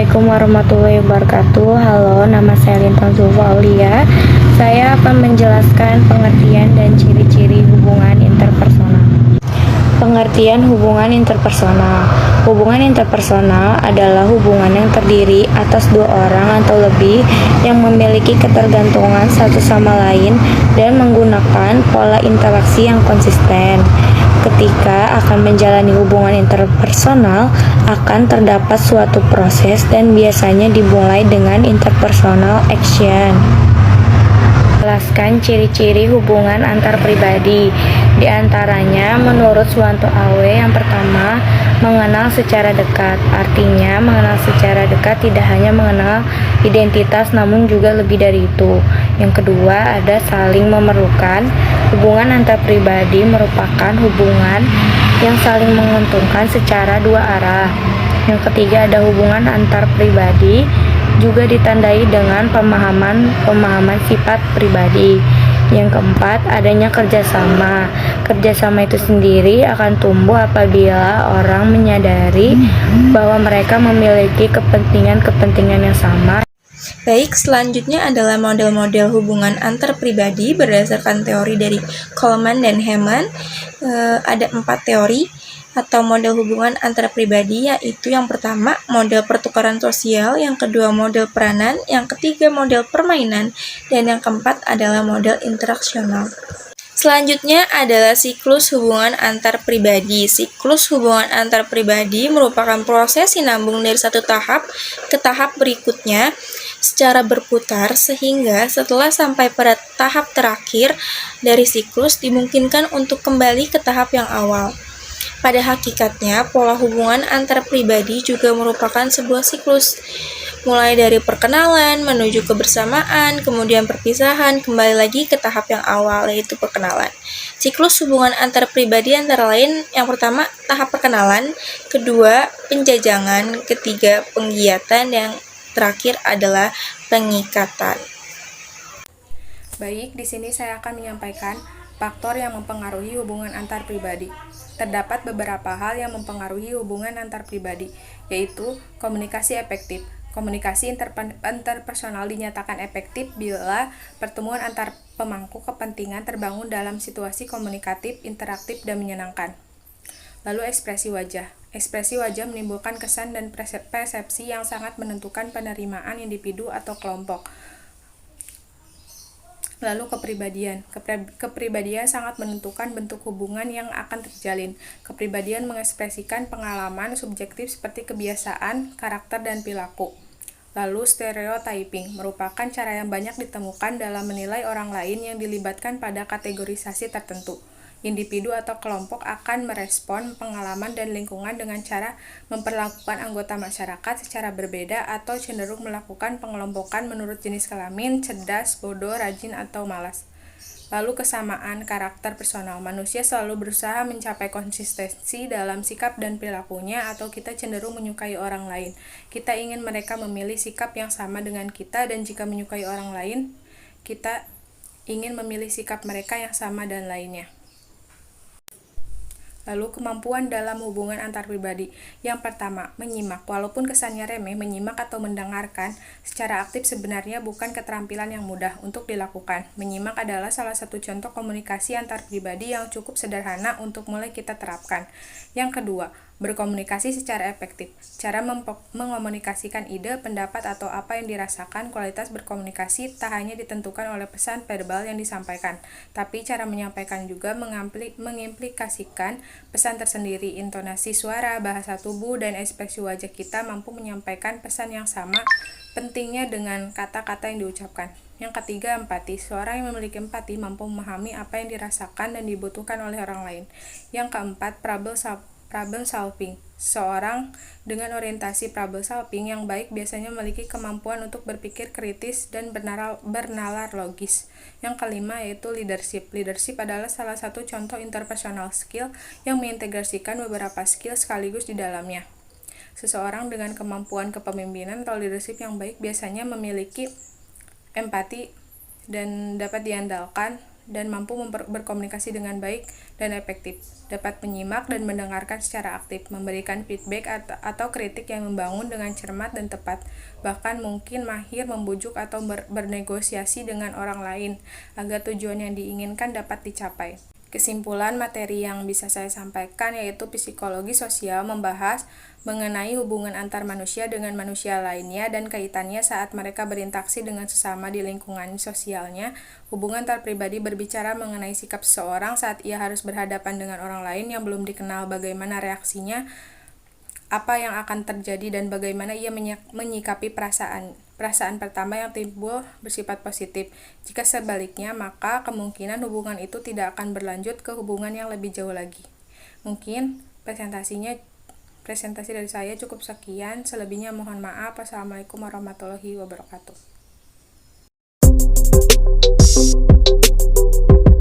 Assalamualaikum warahmatullahi wabarakatuh. Halo, nama saya Lintang Zulfa Aulia. Saya akan menjelaskan pengertian dan ciri-ciri hubungan interpersonal. Pengertian hubungan interpersonal. Hubungan interpersonal adalah hubungan yang terdiri atas dua orang atau lebih yang memiliki ketergantungan satu sama lain dan menggunakan pola interaksi yang konsisten. Ketika akan menjalani hubungan interpersonal, akan terdapat suatu proses dan biasanya dimulai dengan interpersonal action. Jelaskan ciri-ciri hubungan antar pribadi. Di antaranya, menurut Suwanto Awe, yang pertama, mengenal secara dekat. Artinya, mengenal secara dekat tidak hanya mengenal identitas, namun juga lebih dari itu. Yang kedua, ada saling memerlukan. Hubungan antar pribadi merupakan hubungan yang saling menguntungkan secara dua arah. Yang ketiga, ada hubungan antar pribadi juga ditandai dengan pemahaman sifat pribadi. Yang keempat, adanya kerjasama. Kerjasama itu sendiri akan tumbuh apabila orang menyadari bahwa mereka memiliki kepentingan yang sama. Baik, selanjutnya adalah model-model hubungan antar pribadi berdasarkan teori dari Coleman dan Hammond. Ada 4 teori atau model hubungan antar pribadi, yaitu yang pertama model pertukaran sosial, yang kedua model peranan, yang ketiga model permainan, dan yang keempat adalah model interaksional. Selanjutnya adalah siklus hubungan antar pribadi. Siklus hubungan antar pribadi merupakan proses sinambung dari satu tahap ke tahap berikutnya secara berputar, sehingga setelah sampai pada tahap terakhir dari siklus dimungkinkan untuk kembali ke tahap yang awal. Pada hakikatnya, pola hubungan antar pribadi juga merupakan sebuah siklus, mulai dari perkenalan, menuju kebersamaan, kemudian perpisahan, kembali lagi ke tahap yang awal, yaitu perkenalan. Siklus hubungan antar pribadi antara lain, yang pertama, tahap perkenalan, kedua, penjajangan, ketiga, penggiatan, yang terakhir adalah pengikatan. Baik, di sini saya akan menyampaikan faktor yang mempengaruhi hubungan antar pribadi. Terdapat beberapa hal yang mempengaruhi hubungan antar pribadi, yaitu komunikasi efektif. Komunikasi interpersonal dinyatakan efektif bila pertemuan antar pemangku kepentingan terbangun dalam situasi komunikatif, interaktif, dan menyenangkan. Lalu ekspresi wajah. Ekspresi wajah menimbulkan kesan dan persepsi yang sangat menentukan penerimaan individu atau kelompok. Lalu kepribadian. Kepribadian sangat menentukan bentuk hubungan yang akan terjalin. Kepribadian mengekspresikan pengalaman subjektif seperti kebiasaan, karakter, dan perilaku. Lalu stereotyping merupakan cara yang banyak ditemukan dalam menilai orang lain yang dilibatkan pada kategorisasi tertentu. Individu atau kelompok akan merespon pengalaman dan lingkungan dengan cara memperlakukan anggota masyarakat secara berbeda atau cenderung melakukan pengelompokan menurut jenis kelamin, cerdas, bodoh, rajin, atau malas. Lalu kesamaan karakter personal. Manusia selalu berusaha mencapai konsistensi dalam sikap dan perilakunya, atau kita cenderung menyukai orang lain. Kita ingin mereka memilih sikap yang sama dengan kita, dan jika menyukai orang lain, kita ingin memilih sikap mereka yang sama dan lainnya. Lalu kemampuan dalam hubungan antar pribadi. Yang pertama, menyimak. Walaupun kesannya remeh, menyimak atau mendengarkan secara aktif sebenarnya bukan keterampilan yang mudah untuk dilakukan. Menyimak adalah salah satu contoh komunikasi antar pribadi yang cukup sederhana untuk mulai kita terapkan. Yang kedua, berkomunikasi secara efektif. Cara mengomunikasikan ide, pendapat, atau apa yang dirasakan. Kualitas berkomunikasi tak hanya ditentukan oleh pesan verbal yang disampaikan, tapi cara menyampaikan juga mengimplikasikan pesan tersendiri. Intonasi suara, bahasa tubuh, dan ekspresi wajah kita mampu menyampaikan pesan yang sama pentingnya dengan kata-kata yang diucapkan. Yang ketiga, empati. Seorang yang memiliki empati mampu memahami apa yang dirasakan dan dibutuhkan oleh orang lain. Yang keempat, problem solving. Seorang dengan orientasi problem solving yang baik biasanya memiliki kemampuan untuk berpikir kritis dan bernalar logis. Yang kelima yaitu leadership. Leadership adalah salah satu contoh interpersonal skill yang mengintegrasikan beberapa skill sekaligus di dalamnya. Seseorang dengan kemampuan kepemimpinan atau leadership yang baik biasanya memiliki empati dan dapat diandalkan dan mampu berkomunikasi dengan baik dan efektif, dapat menyimak dan mendengarkan secara aktif, memberikan feedback atau kritik yang membangun dengan cermat dan tepat, bahkan mungkin mahir membujuk atau bernegosiasi dengan orang lain agar tujuan yang diinginkan dapat dicapai. Kesimpulan materi yang bisa saya sampaikan yaitu psikologi sosial membahas mengenai hubungan antar manusia dengan manusia lainnya dan kaitannya saat mereka berinteraksi dengan sesama di lingkungan sosialnya. Hubungan antar pribadi berbicara mengenai sikap seseorang saat ia harus berhadapan dengan orang lain yang belum dikenal, bagaimana reaksinya, apa yang akan terjadi, dan bagaimana ia menyikapi perasaan pertama yang timbul bersifat positif. Jika sebaliknya, maka kemungkinan hubungan itu tidak akan berlanjut ke hubungan yang lebih jauh lagi. Mungkin presentasi dari saya cukup sekian. Selebihnya mohon maaf. Wassalamualaikum warahmatullahi wabarakatuh.